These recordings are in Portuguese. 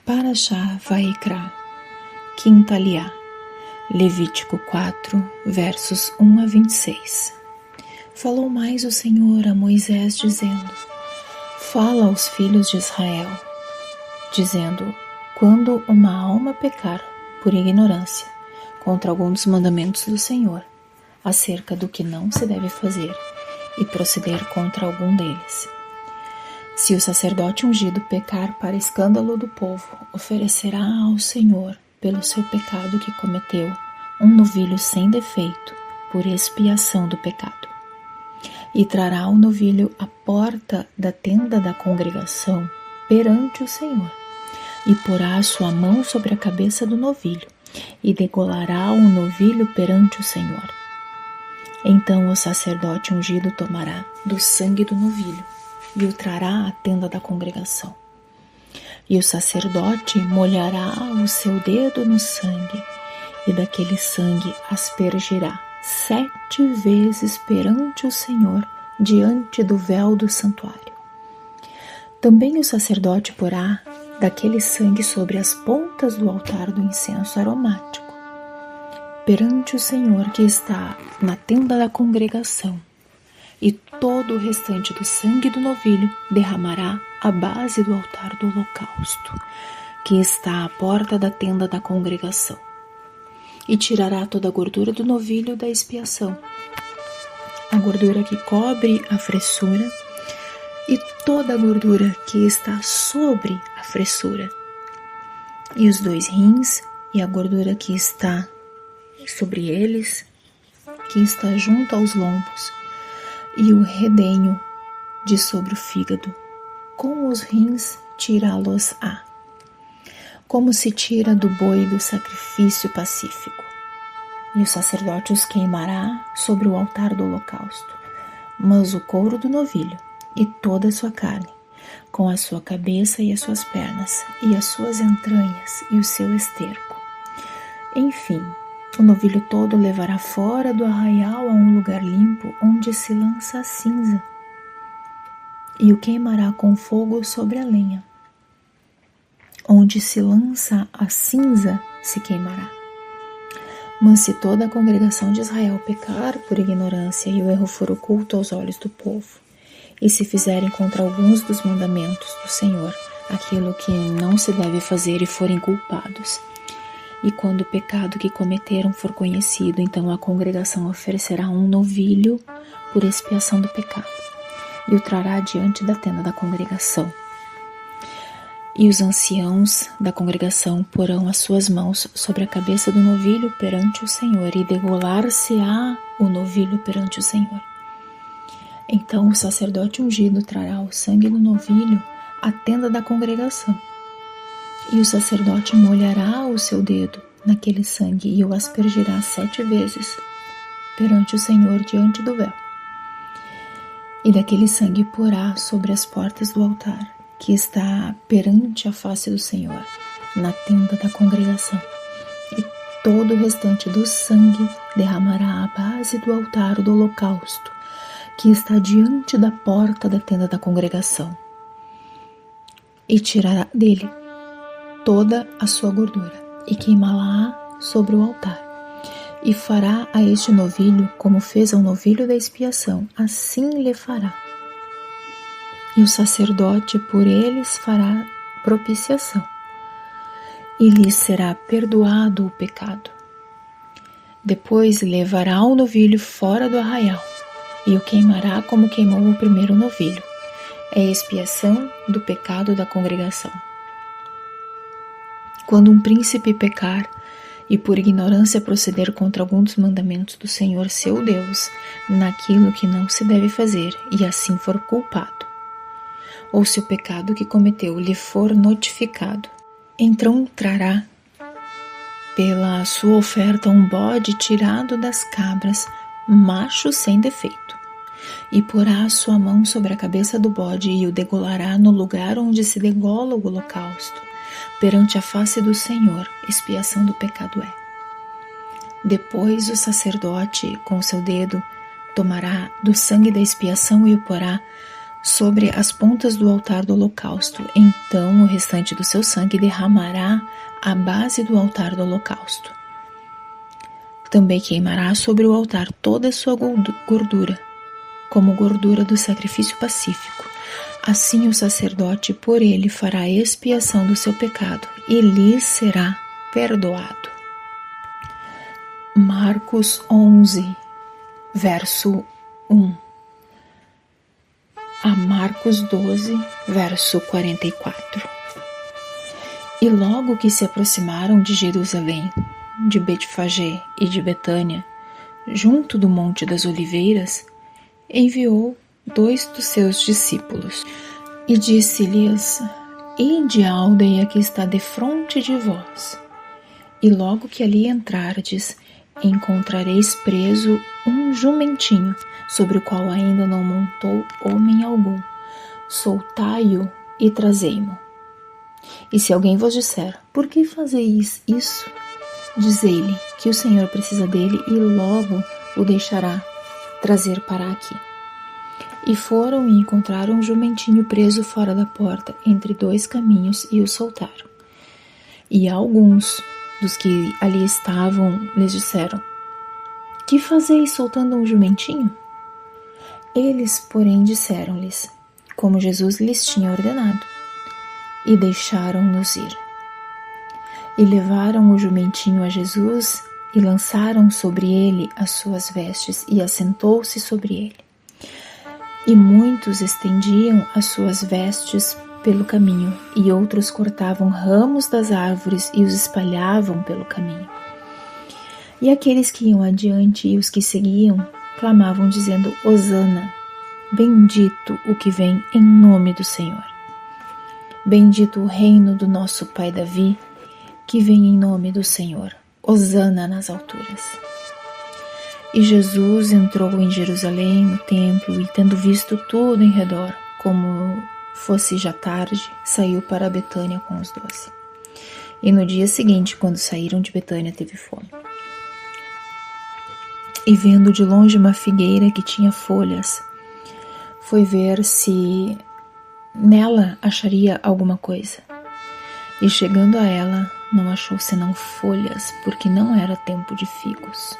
Parashá Vaikra, quinta aliá, Levítico 4, versos 1 a 26. Falou mais o Senhor a Moisés, dizendo: Fala aos filhos de Israel, dizendo: quando uma alma pecar por ignorância contra algum dos mandamentos do Senhor, acerca do que não se deve fazer, e proceder contra algum deles, se o sacerdote ungido pecar para escândalo do povo, oferecerá ao Senhor, pelo seu pecado que cometeu, um novilho sem defeito, por expiação do pecado. E trará o novilho à porta da tenda da congregação perante o Senhor, e porá a sua mão sobre a cabeça do novilho, e degolará o novilho perante o Senhor. Então o sacerdote ungido tomará do sangue do novilho, e o trará à tenda da congregação. E o sacerdote molhará o seu dedo no sangue, e daquele sangue aspergirá 7 vezes perante o Senhor, diante do véu do santuário. Também o sacerdote porá daquele sangue sobre as pontas do altar do incenso aromático, perante o Senhor que está na tenda da congregação, e todo o restante do sangue do novilho derramará à base do altar do holocausto, que está à porta da tenda da congregação, e tirará toda a gordura do novilho da expiação, a gordura que cobre a fressura, e toda a gordura que está sobre a fressura, e os 2 rins, e a gordura que está sobre eles, que está junto aos lombos, e o redenho de sobre o fígado, com os rins tirá-los-á, como se tira do boi do sacrifício pacífico. E o sacerdote os queimará sobre o altar do holocausto, mas o couro do novilho e toda a sua carne, com a sua cabeça e as suas pernas, e as suas entranhas e o seu esterco. Enfim, o novilho todo levará fora do arraial a um lugar limpo, onde se lança a cinza, e o queimará com fogo sobre a lenha. Onde se lança a cinza se queimará. Mas se toda a congregação de Israel pecar por ignorância e o erro for oculto aos olhos do povo, e se fizerem contra alguns dos mandamentos do Senhor aquilo que não se deve fazer e forem culpados, e quando o pecado que cometeram for conhecido, então a congregação oferecerá um novilho por expiação do pecado, e o trará diante da tenda da congregação. E os anciãos da congregação porão as suas mãos sobre a cabeça do novilho perante o Senhor, e degolar-se-á o novilho perante o Senhor. Então o sacerdote ungido trará o sangue do novilho à tenda da congregação, e o sacerdote molhará o seu dedo naquele sangue e o aspergirá 7 vezes perante o Senhor diante do véu. E daquele sangue porá sobre as portas do altar, que está perante a face do Senhor, na tenda da congregação. E todo o restante do sangue derramará à base do altar do holocausto, que está diante da porta da tenda da congregação. E tirará dele toda a sua gordura, e queimá-la sobre o altar. E fará a este novilho como fez ao novilho da expiação, assim lhe fará. E o sacerdote por eles fará propiciação, e lhes será perdoado o pecado. Depois levará o novilho fora do arraial, e o queimará como queimou o primeiro novilho. É a expiação do pecado da congregação. Quando um príncipe pecar e por ignorância proceder contra algum dos mandamentos do Senhor seu Deus, naquilo que não se deve fazer, e assim for culpado, ou se o pecado que cometeu lhe for notificado, então trará pela sua oferta um bode tirado das cabras, macho sem defeito, e porá a sua mão sobre a cabeça do bode e o degolará no lugar onde se degola o holocausto, perante a face do Senhor, expiação do pecado é. Depois o sacerdote, com seu dedo, tomará do sangue da expiação e o porá sobre as pontas do altar do holocausto. Então o restante do seu sangue derramará à base do altar do holocausto. Também queimará sobre o altar toda a sua gordura, como gordura do sacrifício pacífico. Assim o sacerdote por ele fará expiação do seu pecado e lhe será perdoado. Marcos 11, verso 1 a Marcos 12, verso 44. E logo que se aproximaram de Jerusalém, de Betfagé e de Betânia, junto do Monte das Oliveiras, enviou 2 dos seus discípulos e disse-lhes: Ide à aldeia que está defronte de vós, e logo que ali entrardes, encontrareis preso um jumentinho, sobre o qual ainda não montou homem algum. Soltai-o e trazei-mo. E se alguém vos disser: Por que fazeis isso? Dizei-lhe que o Senhor precisa dele e logo o deixará trazer para aqui. E foram e encontraram um jumentinho preso fora da porta, entre 2 caminhos, e o soltaram. E alguns dos que ali estavam lhes disseram: Que fazeis soltando um jumentinho? Eles, porém, disseram-lhes, como Jesus lhes tinha ordenado, e deixaram-nos ir. E levaram o jumentinho a Jesus e lançaram sobre ele as suas vestes, e assentou-se sobre ele. E muitos estendiam as suas vestes pelo caminho, e outros cortavam ramos das árvores e os espalhavam pelo caminho. E aqueles que iam adiante e os que seguiam clamavam dizendo: Hosana, bendito o que vem em nome do Senhor. Bendito o reino do nosso pai Davi, que vem em nome do Senhor. Hosana nas alturas. E Jesus entrou em Jerusalém, no templo, e tendo visto tudo em redor, como fosse já tarde, saiu para Betânia com os 12. E no dia seguinte, quando saíram de Betânia, teve fome. E vendo de longe uma figueira que tinha folhas, foi ver se nela acharia alguma coisa. E chegando a ela, não achou senão folhas, porque não era tempo de figos.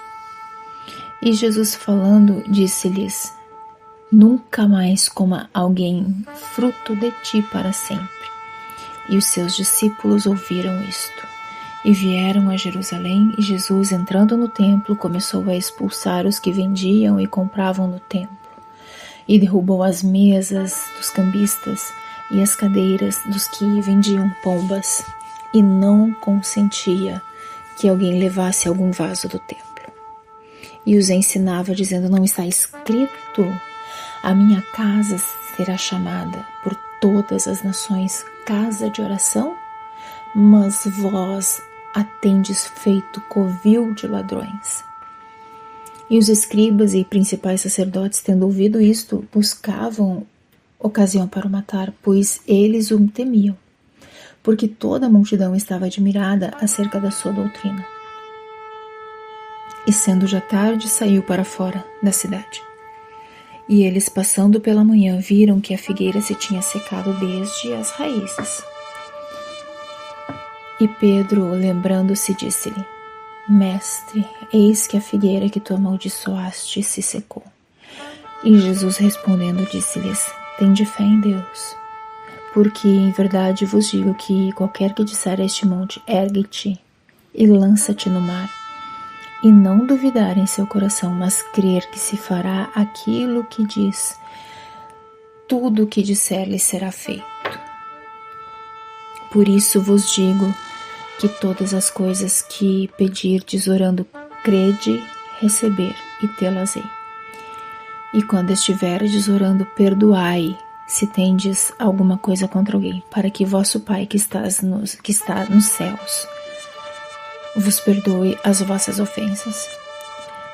E Jesus falando, disse-lhes: Nunca mais coma alguém fruto de ti para sempre. E os seus discípulos ouviram isto. E vieram a Jerusalém, e Jesus, entrando no templo, começou a expulsar os que vendiam e compravam no templo. E derrubou as mesas dos cambistas e as cadeiras dos que vendiam pombas, e não consentia que alguém levasse algum vaso do templo. E os ensinava, dizendo: Não está escrito: A minha casa será chamada por todas as nações casa de oração? Mas vós a tendes feito covil de ladrões. E os escribas e principais sacerdotes, tendo ouvido isto, buscavam ocasião para o matar, pois eles o temiam, porque toda a multidão estava admirada acerca da sua doutrina. E sendo já tarde, saiu para fora da cidade. E eles, passando pela manhã, viram que a figueira se tinha secado desde as raízes. E Pedro, lembrando-se, disse-lhe: Mestre, eis que a figueira que tu amaldiçoaste se secou. E Jesus, respondendo, disse-lhes: Tende fé em Deus, porque em verdade vos digo que qualquer que disser a este monte: Ergue-te e lança-te no mar, e não duvidar em seu coração, mas crer que se fará aquilo que diz, tudo o que disser lhe será feito. Por isso vos digo que todas as coisas que pedirdes orando, crede receber e tê-las-ei. E quando estiverdes orando, perdoai, se tendes alguma coisa contra alguém, para que vosso Pai que está nos céus vos perdoe as vossas ofensas.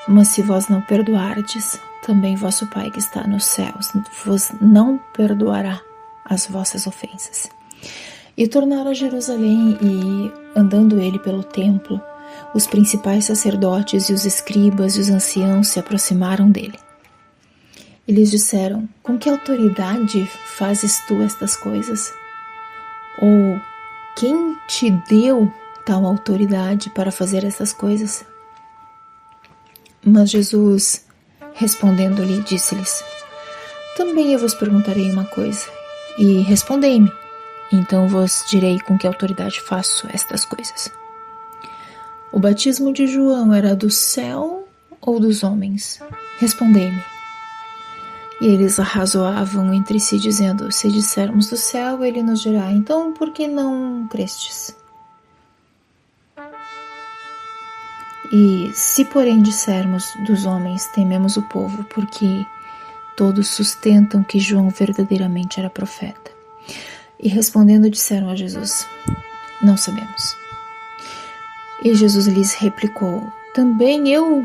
Mas se vós não perdoardes, também vosso Pai que está nos céus vos não perdoará as vossas ofensas. E tornaram a Jerusalém, e, andando ele pelo templo, os principais sacerdotes e os escribas e os anciãos se aproximaram dele. E lhes disseram: com que autoridade fazes tu estas coisas? Ou quem te deu tal autoridade para fazer essas coisas? Mas Jesus, respondendo-lhe, disse-lhes: também eu vos perguntarei uma coisa, e respondei-me, então vos direi com que autoridade faço estas coisas. O batismo de João era do céu ou dos homens? Respondei-me. E eles arrazoavam entre si, dizendo: se dissermos do céu, ele nos dirá: então por que não crestes? E se porém dissermos dos homens, tememos o povo, porque todos sustentam que João verdadeiramente era profeta. E respondendo disseram a Jesus: não sabemos. E Jesus lhes replicou: também eu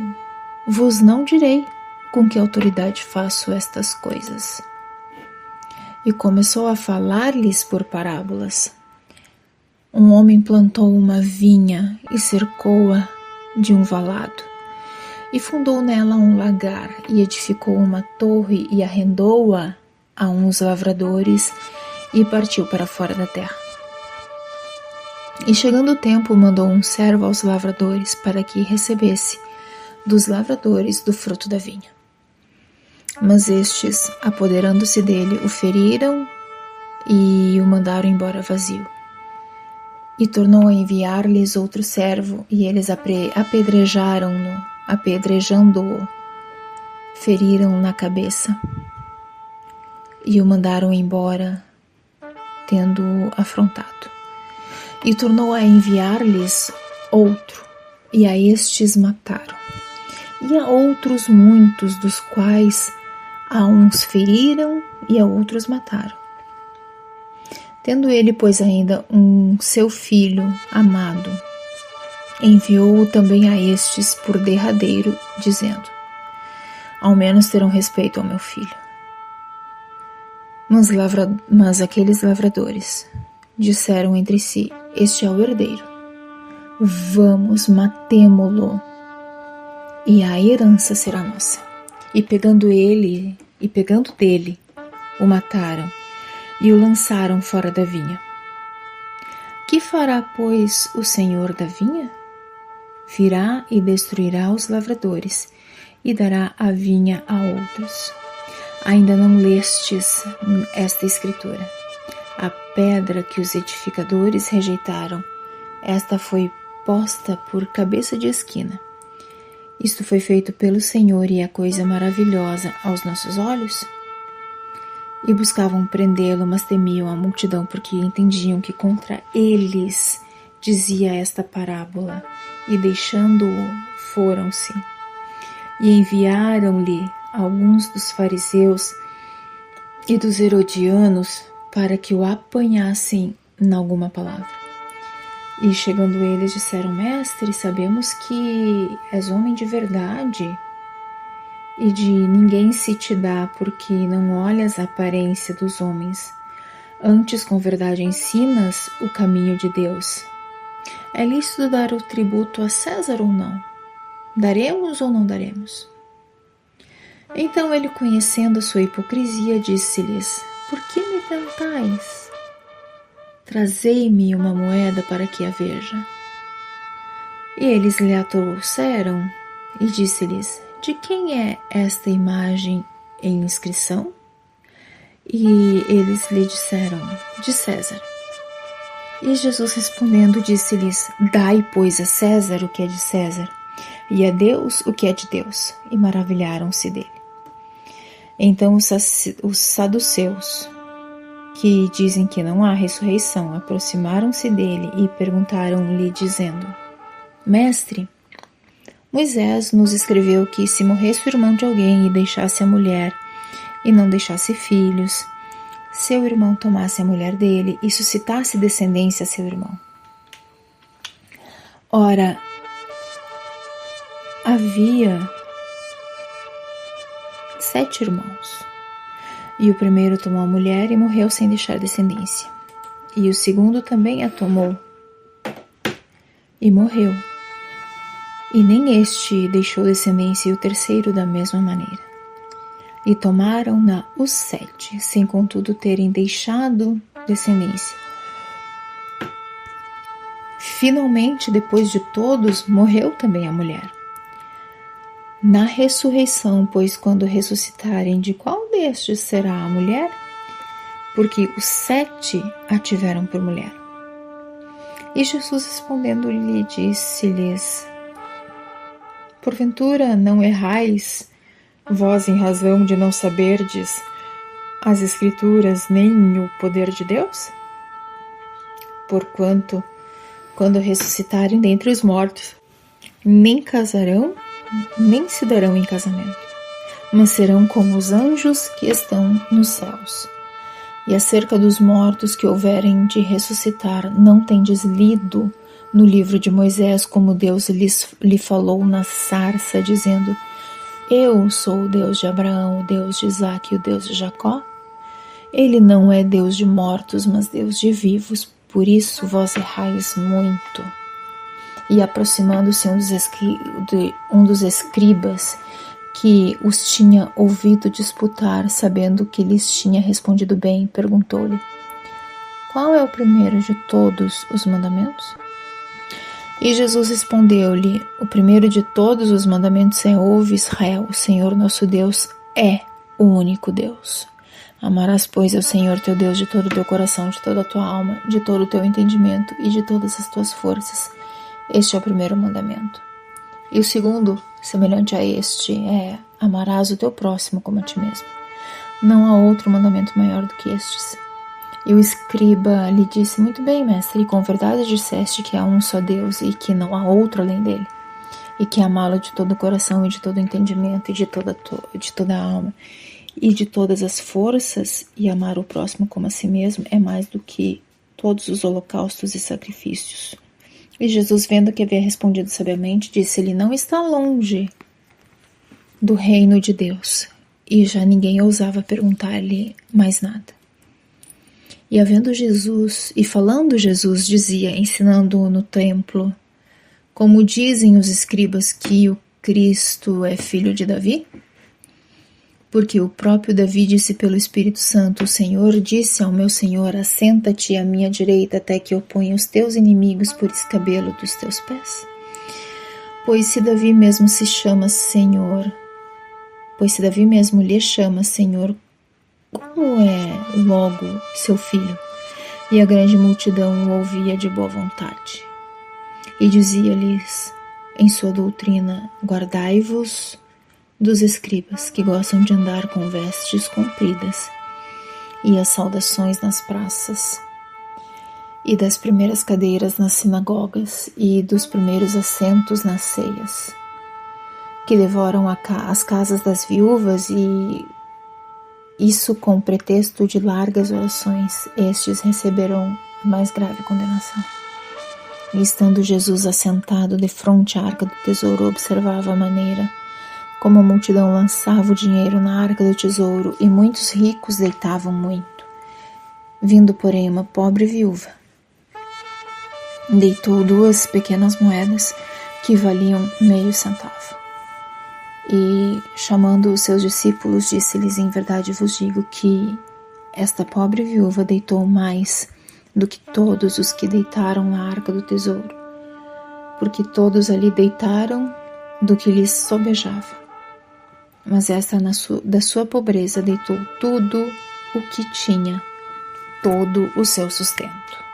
vos não direi com que autoridade faço estas coisas. E começou a falar-lhes por parábolas. Um homem plantou uma vinha e cercou-a de um valado, e fundou nela um lagar, e edificou uma torre, e arrendou-a a uns lavradores, e partiu para fora da terra. E chegando o tempo, mandou um servo aos lavradores, para que recebesse dos lavradores do fruto da vinha. Mas estes, apoderando-se dele, o feriram e o mandaram embora vazio. E tornou a enviar-lhes outro servo, e eles apedrejaram-no, apedrejando-o, feriram na cabeça, e o mandaram embora, tendo-o afrontado. E tornou a enviar-lhes outro, e a estes mataram. E a outros muitos, dos quais a uns feriram e a outros mataram. Tendo ele, pois, ainda seu filho amado, enviou-o também a estes por derradeiro, dizendo: ao menos terão respeito ao meu filho. Mas aqueles lavradores disseram entre si: este é o herdeiro, vamos, matemo-lo, e a herança será nossa. E pegando dele, o mataram e o lançaram fora da vinha. Que fará, pois, o senhor da vinha? Virá e destruirá os lavradores e dará a vinha a outros. Ainda não lestes esta escritura? A pedra que os edificadores rejeitaram, esta foi posta por cabeça de esquina. Isto foi feito pelo Senhor e é coisa maravilhosa aos nossos olhos? E buscavam prendê-lo, mas temiam a multidão, porque entendiam que contra eles dizia esta parábola, e deixando-o, foram-se. E enviaram-lhe alguns dos fariseus e dos herodianos para que o apanhassem em alguma palavra. E chegando eles, disseram: mestre, sabemos que és homem de verdade, e de ninguém se te dá, porque não olhas a aparência dos homens, antes com verdade ensinas o caminho de Deus. É lícito dar o tributo a César ou não? Daremos ou não daremos? Então ele, conhecendo a sua hipocrisia, disse-lhes: por que me tentais? Trazei-me uma moeda para que a veja. E eles lhe a trouxeram, e disse-lhes: de quem é esta imagem em inscrição? E eles lhe disseram: de César. E Jesus respondendo disse-lhes: dai, pois, a César o que é de César, e a Deus o que é de Deus. E maravilharam-se dele. Então os saduceus, que dizem que não há ressurreição, aproximaram-se dele e perguntaram-lhe, dizendo: mestre, Moisés nos escreveu que se morresse o irmão de alguém e deixasse a mulher e não deixasse filhos, seu irmão tomasse a mulher dele e suscitasse descendência a seu irmão. Ora, havia 7 irmãos, e o primeiro tomou a mulher e morreu sem deixar descendência, e o segundo também a tomou e morreu, e nem este deixou descendência, e o terceiro da mesma maneira. e tomaram-na os 7, sem contudo terem deixado descendência. Finalmente, depois de todos, morreu também a mulher. Na ressurreição, pois quando ressuscitarem, de qual destes será a mulher? Porque os 7 a tiveram por mulher. E Jesus respondendo-lhe, disse-lhes: porventura não errais, vós em razão de não saberdes as Escrituras nem o poder de Deus? Porquanto, quando ressuscitarem dentre os mortos, nem casarão, nem se darão em casamento, mas serão como os anjos que estão nos céus. E acerca dos mortos que houverem de ressuscitar, não tendes lido no livro de Moisés como Deus lhe falou na sarça, dizendo: eu sou o Deus de Abraão, o Deus de Isaque e o Deus de Jacó? Ele não é Deus de mortos, mas Deus de vivos, por isso vós errais muito. E aproximando-se um dos escribas, que os tinha ouvido disputar, sabendo que lhes tinha respondido bem, perguntou-lhe: qual é o primeiro de todos os mandamentos? E Jesus respondeu-lhe: o primeiro de todos os mandamentos é: ouve, Israel, o Senhor nosso Deus é o único Deus. Amarás, pois, ao Senhor teu Deus de todo o teu coração, de toda a tua alma, de todo o teu entendimento e de todas as tuas forças. Este é o primeiro mandamento. E o segundo, semelhante a este, é: amarás o teu próximo como a ti mesmo. Não há outro mandamento maior do que estes. E o escriba lhe disse: muito bem, mestre, e com verdade disseste que há um só Deus e que não há outro além dele, e que amá-lo de todo o coração e de todo o entendimento e de toda a alma e de todas as forças, e amar o próximo como a si mesmo é mais do que todos os holocaustos e sacrifícios. E Jesus, vendo que havia respondido sabiamente, disse-lhe: não está longe do reino de Deus. E já ninguém ousava perguntar-lhe mais nada. E falando Jesus, dizia, ensinando no templo: como dizem os escribas que o Cristo é filho de Davi? Porque o próprio Davi disse pelo Espírito Santo: o Senhor disse ao meu Senhor: assenta-te à minha direita até que eu ponha os teus inimigos por escabelo dos teus pés. Pois se Davi mesmo lhe chama Senhor, como é logo seu filho? E a grande multidão o ouvia de boa vontade. E dizia-lhes em sua doutrina: guardai-vos dos escribas, que gostam de andar com vestes compridas, e as saudações nas praças, e das primeiras cadeiras nas sinagogas, e dos primeiros assentos nas ceias, que devoram as casas das viúvas, e isso com pretexto de largas orações. Estes receberão mais grave condenação. E estando Jesus assentado defronte à arca do tesouro, observava a maneira como a multidão lançava o dinheiro na arca do tesouro, e muitos ricos deitavam muito. Vindo, porém, uma pobre viúva, deitou 2 pequenas moedas que valiam meio centavo. E, chamando os seus discípulos, disse-lhes: em verdade vos digo que esta pobre viúva deitou mais do que todos os que deitaram na arca do tesouro, porque todos ali deitaram do que lhes sobejava. Mas esta, da sua pobreza, deitou tudo o que tinha, todo o seu sustento.